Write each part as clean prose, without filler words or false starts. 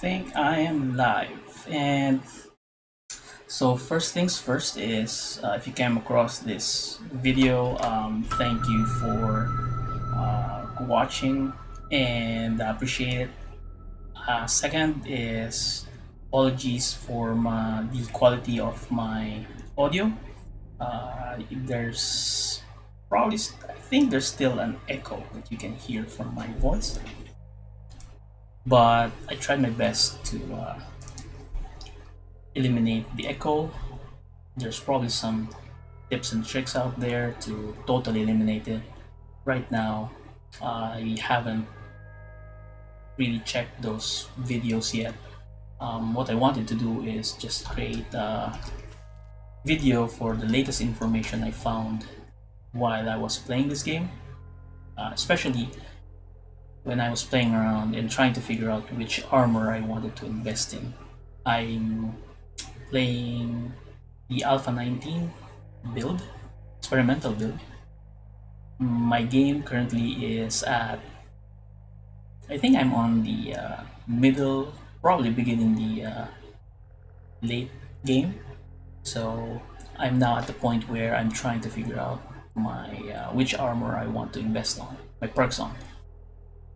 think I am live. And so, first things first is if you came across this video, thank you for watching and I appreciate it. Second is apologies for the quality of my audio. There's probably, I think there's still an echo that you can hear from my voice, but I tried my best to eliminate the echo. There's probably some tips and tricks out there to totally eliminate it. Right now, I haven't really checked those videos yet. What I wanted to do is just create a video for the latest information I found while I was playing this game, especially when I was playing around and trying to figure out which armor I wanted to invest in. I'm playing the Alpha 19 build, experimental build. My game currently is at, I think I'm on the middle, probably beginning the late game. So I'm now at the point where I'm trying to figure out my which armor I want to invest on, my perks on.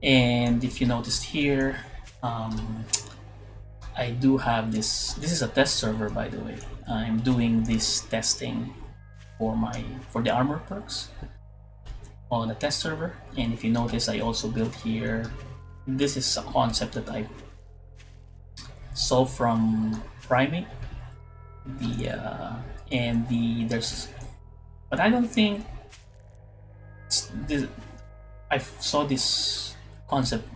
And if you noticed here, I do have this is a test server, by the way. I'm doing this testing for the armor perks on a test server. And if you notice, I also built here, this is a concept that I saw from PriMate, there's, but I don't think this, I saw this concept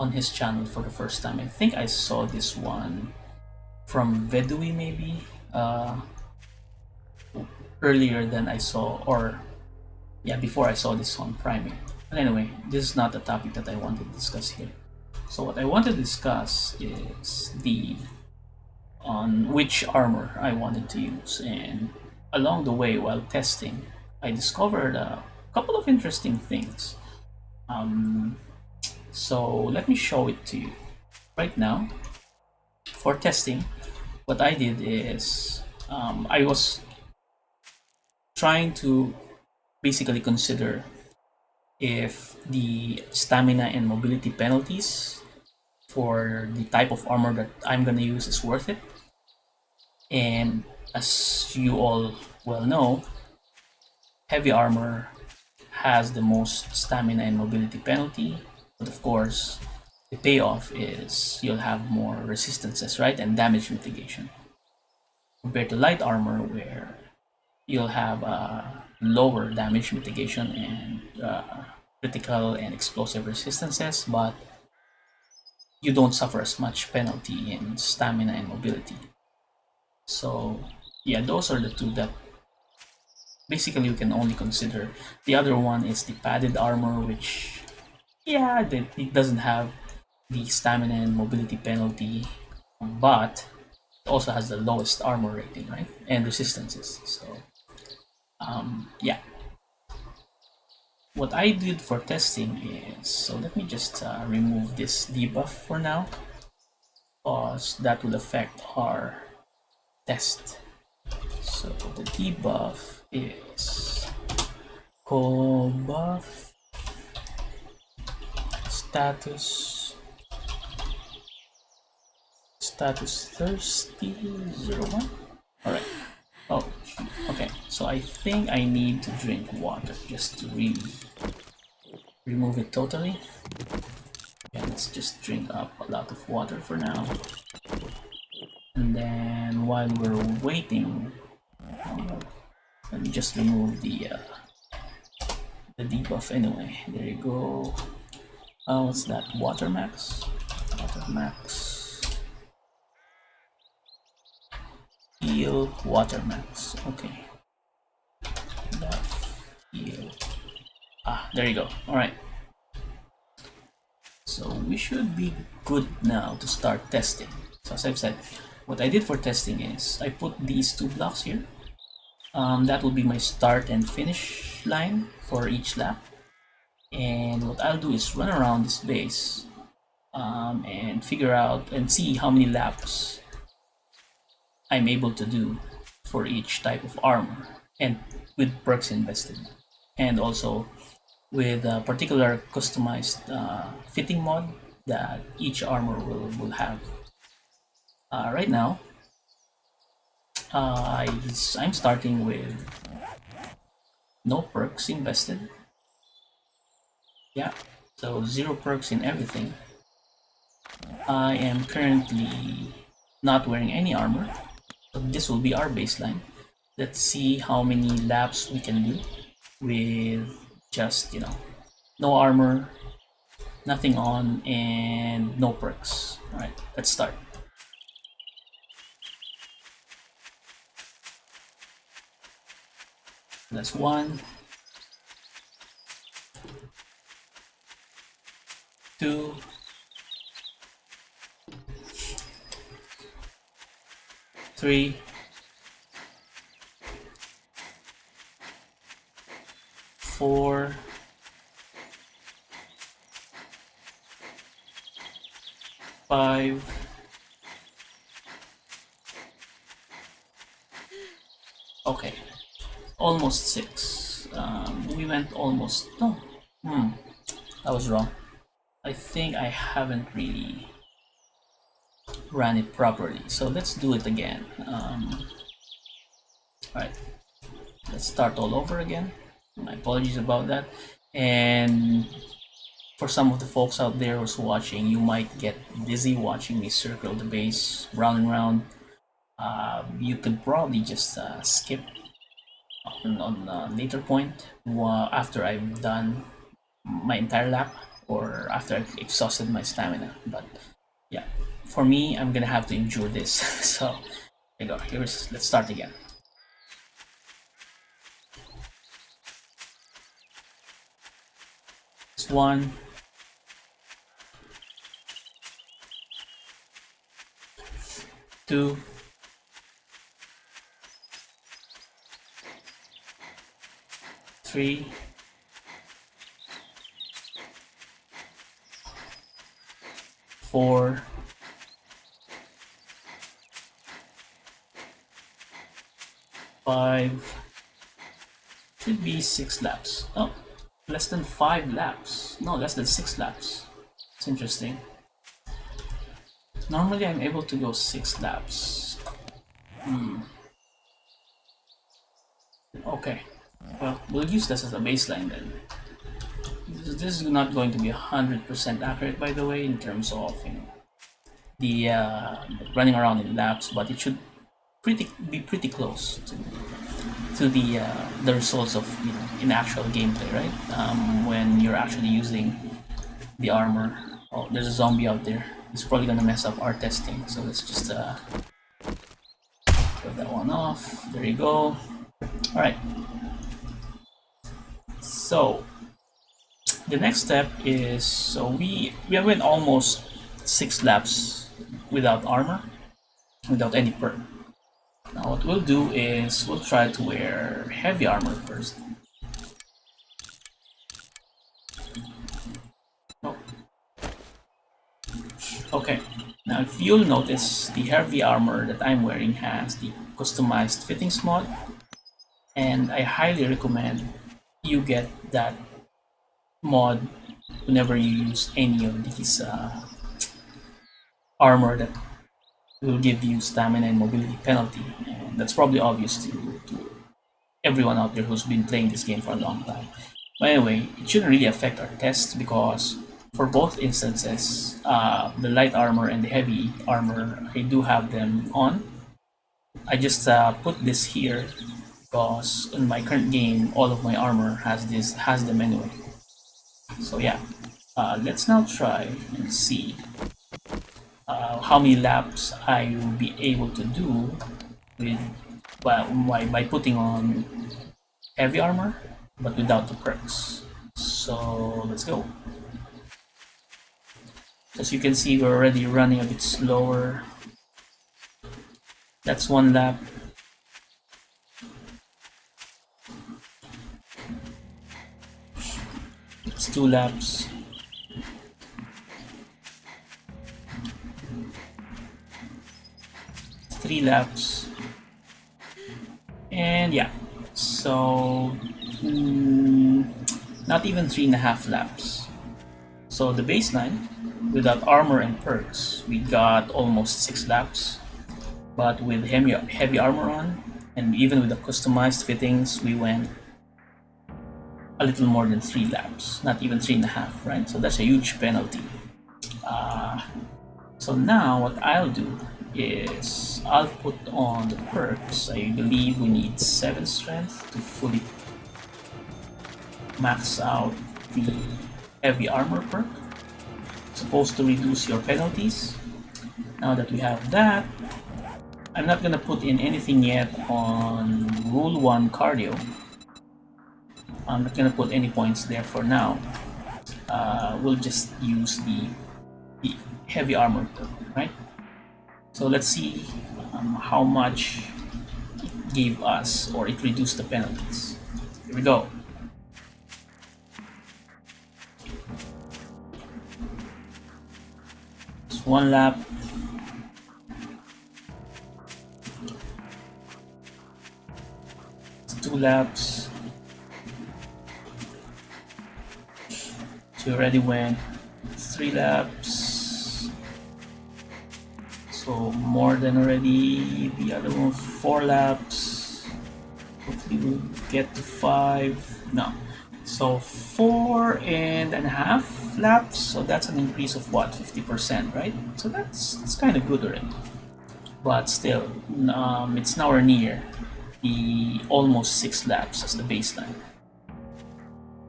on his channel for the first time. I think I saw this one from Vedui maybe earlier than I saw, or yeah, before I saw this on PriMate. But anyway, this is not the topic that I want to discuss here. So what I want to discuss is on which armor I wanted to use, and along the way while testing I discovered a couple of interesting things. So let me show it to you right now. For testing, what I did is I was trying to basically consider if the stamina and mobility penalties for the type of armor that I'm gonna use is worth it. And as you all well know, heavy armor has the most stamina and mobility penalty, but of course the payoff is you'll have more resistances, right, and damage mitigation, compared to light armor where you'll have lower damage mitigation and critical and explosive resistances, but you don't suffer as much penalty in stamina and mobility. So yeah, those are the two that basically you can only consider. The other one is the padded armor, which yeah, it doesn't have the stamina and mobility penalty, but it also has the lowest armor rating, right, and resistances. So yeah, what I did for testing is, so let me just remove this debuff for now, because that will affect our test. So the debuff is cold buff status thirsty 01. All right. Oh, okay. So I think I need to drink water just to really remove it totally. Yeah, let's just drink up a lot of water for now. And then while we're waiting, let me just remove the debuff anyway. There you go. Oh, what's that? Water max? Water max. Heal water max. Okay. Heal. Ah, there you go. Alright. So we should be good now to start testing. So as I've said, what I did for testing is I put these two blocks here. That will be my start and finish line for each lap. And what I'll do is run around this base and figure out and see how many laps I'm able to do for each type of armor, and with perks invested, and also with a particular customized fitting mod that each armor will have. Right now, I'm starting with no perks invested. Yeah, so 0 perks in everything. I am currently not wearing any armor, so this will be our baseline. Let's see how many laps we can do with just, no armor, nothing on, and no perks. Alright, let's start. That's 1, 2, 3, 4, 5, okay, almost 6. We went almost, no, that was wrong. I think I haven't really ran it properly, so let's do it again. Alright, let's start all over again. My apologies about that. And for some of the folks out there who's watching, you might get dizzy watching me circle the base round and round. You could probably just skip on a later point after I've done my entire lap, or after I've exhausted my stamina. But yeah, for me, I'm gonna have to endure this. So here you go. Let's start again. It's 1, 2, 3, 4, 5, should be 6 laps. Oh, less than 5 laps. No, less than 6 laps. It's interesting. Normally I'm able to go 6 laps. Okay, well, we'll use this as a baseline then. This is not going to be 100% accurate, by the way, in terms of the running around in laps, but it should be pretty close to the results of in actual gameplay, right? When you're actually using the armor. Oh, there's a zombie out there. It's probably gonna mess up our testing, so let's just put that one off. There you go. All right. So the next step is, so we went almost 6 laps without armor, without any perk. Now what we'll do is we'll try to wear heavy armor first. Oh. Okay, now if you'll notice, the heavy armor that I'm wearing has the customized fittings mod, and I highly recommend you get that mod whenever you use any of these armor that will give you stamina and mobility penalty. And that's probably obvious to everyone out there who's been playing this game for a long time. But anyway, it shouldn't really affect our tests, because for both instances, the light armor and the heavy armor, I do have them on. I just put this here because in my current game, all of my armor has them anyway. So yeah, let's now try and see how many laps I will be able to do with by putting on heavy armor, but without the perks. So let's go. As you can see, we're already running a bit slower. That's 1 lap. It's 2 laps. 3 laps. And yeah, so not even 3.5 laps. So the baseline, without armor and perks, we got almost 6 laps. But with heavy armor on, and even with the customized fittings, we went a little more than 3 laps, not even 3.5, right? So that's a huge penalty. So now what I'll do is I'll put on the perks. I believe we need 7 strength to fully max out the heavy armor perk. It's supposed to reduce your penalties. Now that we have that, I'm not gonna put in anything yet on Rule 1 cardio. I'm not gonna put any points there for now. We'll just use the heavy armor perk, right? So let's see how much it gave us, or it reduced the penalties. Here we go. It's 1 lap. It's 2 laps. So we already went 3 laps. So more than already. The other one 4 laps. Hopefully we'll get to 5. No. So 4.5 laps. So that's an increase of what? 50%, right? So that's kind of good already. But still, it's nowhere near the almost 6 laps as the baseline.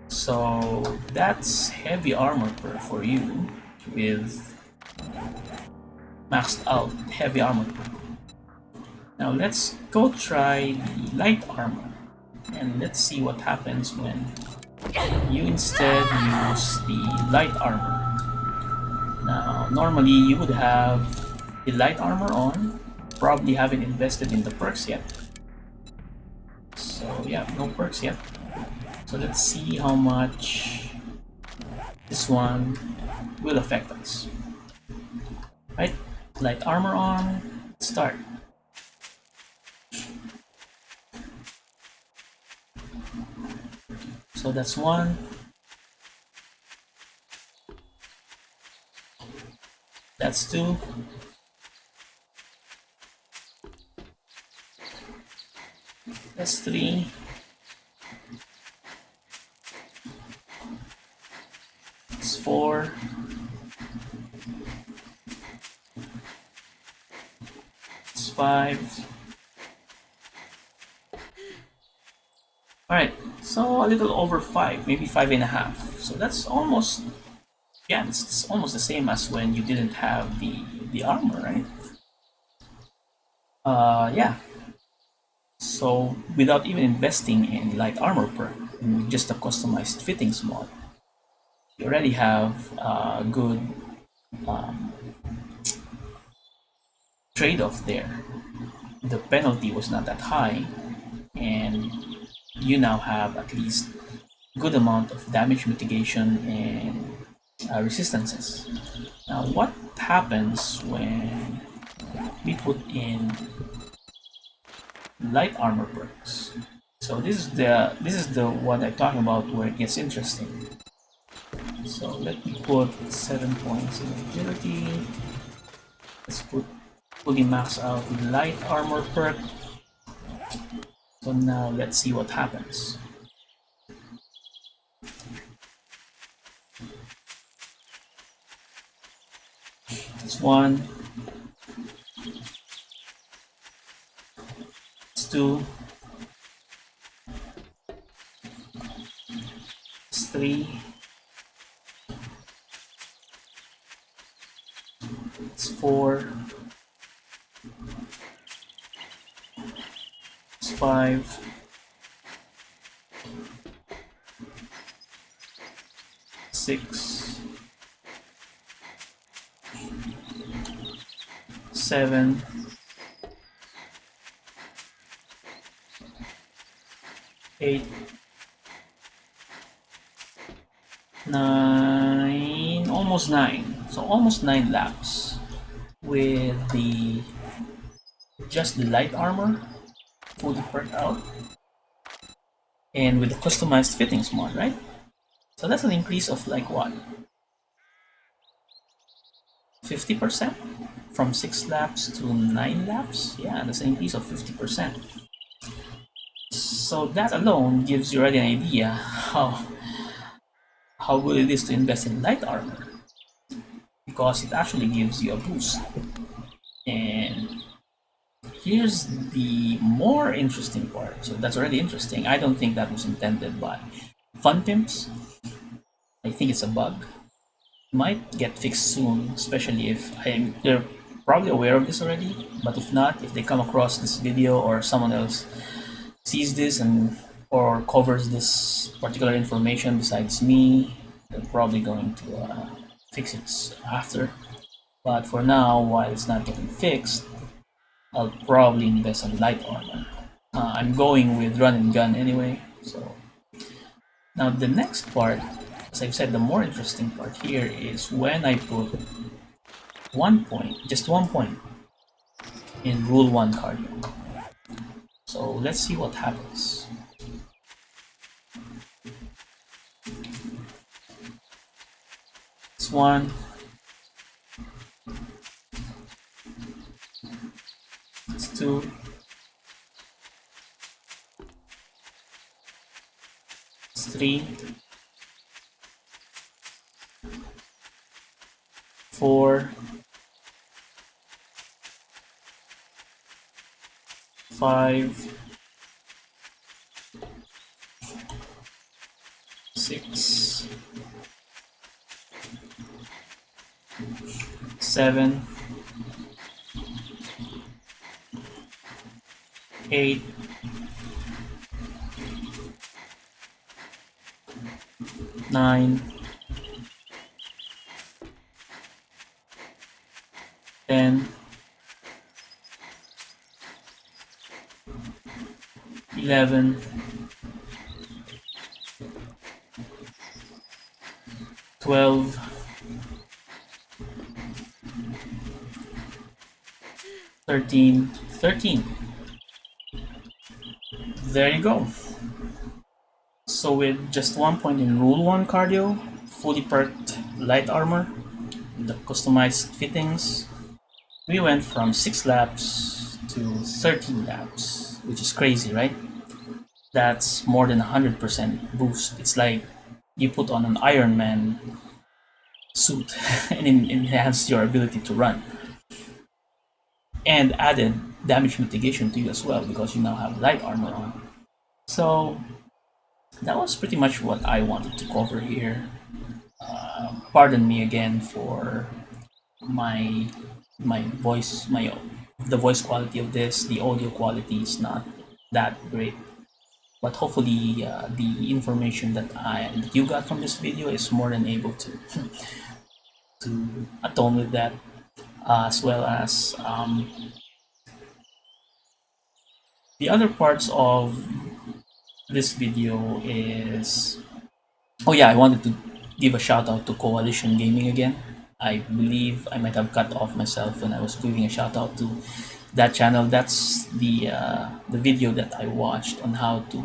So that's heavy armor perk for you with maxed out heavy armor perk. Now let's go try the light armor and let's see what happens when you instead use the light armor. Now normally you would have the light armor on, probably haven't invested in the perks yet. So yeah, no perks yet. So let's see how much this one will affect us. Right, light armor on, start. So that's 1. That's 2. That's 3. That's 4. That's 5. Alright, so a little over 5, maybe 5.5. So that's almost, yeah, it's almost the same as when you didn't have the armor, right? Yeah. So without even investing in light armor perk, just a customized fittings mod, you already have a good trade-off there. The penalty was not that high, and you now have at least a good amount of damage mitigation and resistances. Now what happens when we put in light armor perks? So this is the one I'm talking about where it gets interesting. So let me put 7 points in agility. Let's put fully max out light armor perk. So now let's see what happens. It's 1. It's 2. It's 3. It's 4. It's 5. Six. 7. 8. 9. Almost 9. So almost 9 laps with the just the light armor, fully perked out, and with the customized fittings mod, right? So that's an increase of like what? 50% from 6 laps to 9 laps? Yeah, that's an increase of 50%. So that alone gives you already an idea how good it is to invest in light armor, because it actually gives you a boost. And here's the more interesting part. So that's already interesting. I don't think that was intended by Fun Pimps. I think it's a bug. Might get fixed soon, especially if they're probably aware of this already. But if not, if they come across this video or someone else sees this and or covers this particular information besides me, they're probably going to fix it after. But for now, while it's not getting fixed, I'll probably invest in light armor. I'm going with run and gun anyway. So now the next part, as I've said, the more interesting part here is when I put 1 point, just 1 point in rule 1 cardio. So let's see what happens. It's 1. It's 2. It's 3. 4. 5. 6. 7. 8. 9. 10. 11. 12. 13. There you go. So with just 1 point in rule 1 cardio, fully perked light armor, the customized fittings, we went from 6 laps to 13 laps, which is crazy, right? That's more than 100% boost. It's like you put on an Iron Man suit and enhanced your ability to run. And added damage mitigation to you as well, because you now have light armor on. So that was pretty much what I wanted to cover here. Pardon me again for my voice, the voice quality of this. The audio quality is not that great, but hopefully the information that you got from this video is more than able to to atone with that, as well as the other parts of this video is, oh yeah, I wanted to give a shout out to Coalition Gaming again. I believe I might have cut off myself when I was giving a shout out to that channel. That's the video that I watched on how to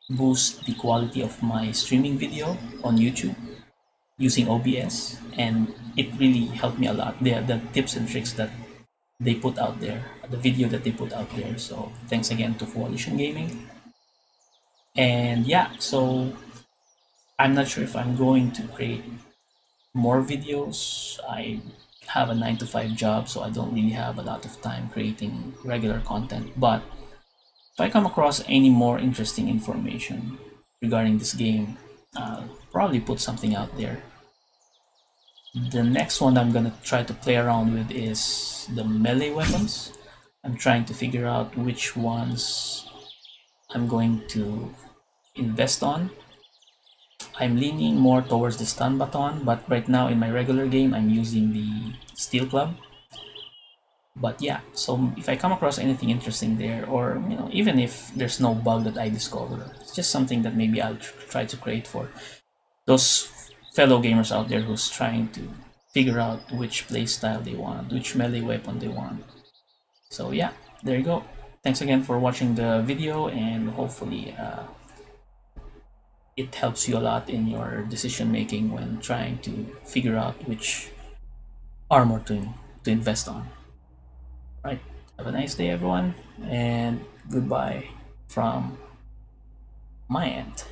boost the quality of my streaming video on YouTube using OBS, and it really helped me a lot. The tips and tricks that they put out there, the video that they put out there. So thanks again to Coalition Gaming. And yeah, so I'm not sure if I'm going to create more videos. I have a 9 to 5 job, so I don't really have a lot of time creating regular content. But if I come across any more interesting information regarding this game, I'll probably put something out there. The next one I'm gonna try to play around with is the melee weapons. I'm trying to figure out which ones I'm going to invest on. I'm leaning more towards the stun baton, but right now in my regular game I'm using the steel club. But yeah, so if I come across anything interesting there, or even if there's no bug that I discover, it's just something that maybe I'll try to create for those fellow gamers out there who's trying to figure out which playstyle they want, which melee weapon they want. So yeah, there you go. Thanks again for watching the video, and hopefully it helps you a lot in your decision making when trying to figure out which armor to invest on. Right. Have a nice day, everyone, and goodbye from my end.